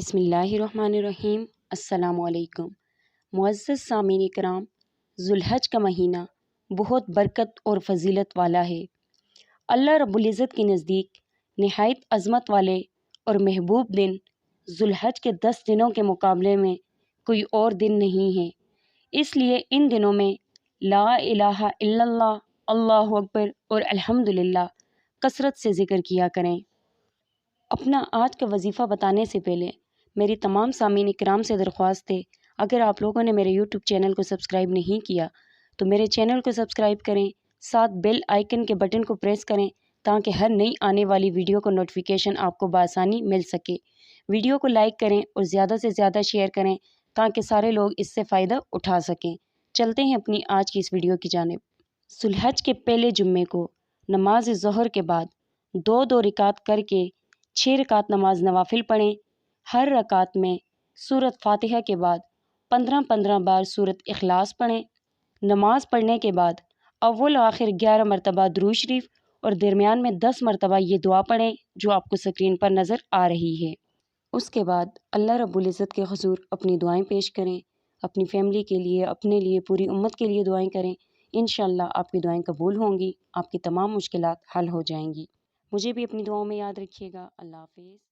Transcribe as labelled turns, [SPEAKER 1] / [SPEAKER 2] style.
[SPEAKER 1] बिस्मिल्लाहिर्रहमानिर्रहीम। अस्सलामु अलैकुम। मुअज़्ज़ज़ सामीन इकराम, ज़ुल हज का महीना बहुत बरकत और फजीलत वाला है। अल्लाह रब्बुल इज़्ज़त के नज़दीक नहायत अज़मत वाले और महबूब दिन ज़ुल हज के 10 दिनों के मुकाबले में कोई और दिन नहीं है। इसलिए इन दिनों में ला इलाहा इल्लल्लाह, अल्लाहु अकबर और अल्हम्दुलिल्लाह कसरत से ज़िक्र किया करें। अपना आज का वजीफ़ा बताने से पहले मेरी तमाम सामीन इकराम से दरख्वास्त है, अगर आप लोगों ने मेरे यूट्यूब चैनल को सब्सक्राइब नहीं किया तो मेरे चैनल को सब्सक्राइब करें, साथ बेल आइकन के बटन को प्रेस करें ताकि हर नई आने वाली वीडियो को नोटिफिकेशन आपको बआसानी मिल सके। वीडियो को लाइक करें और ज़्यादा से ज़्यादा शेयर करें ताकि सारे लोग इससे फ़ायदा उठा सकें। चलते हैं अपनी आज की इस वीडियो की जानिब। ज़ुल हज के पहले जुम्मे को नमाज ज़ोहर के बाद 2-2 रकात करके 6 रकात नमाज नवाफिल पढ़ें। हर रकात में सूरत फातिहा के बाद 15-15 बार सूरत इखलास पढ़ें। नमाज पढ़ने के बाद अव्वल आखिर 11 मरतबा दुरूद शरीफ और दरमियान में 10 मरतबा ये दुआ पढ़ें जो आपको स्क्रीन पर नज़र आ रही है। उसके बाद अल्लाह रब्बुल इज़्ज़त के हुज़ूर अपनी दुआएं पेश करें। अपनी फैमिली के लिए, अपने लिए, पूरी उम्मत के लिए दुआएं करें। इंशाअल्लाह आपकी दुआएं कबूल होंगी, आपकी तमाम मुश्किलात हल हो जाएंगी। मुझे भी अपनी दुआओं में याद रखिएगा। अल्लाह हाफिज़।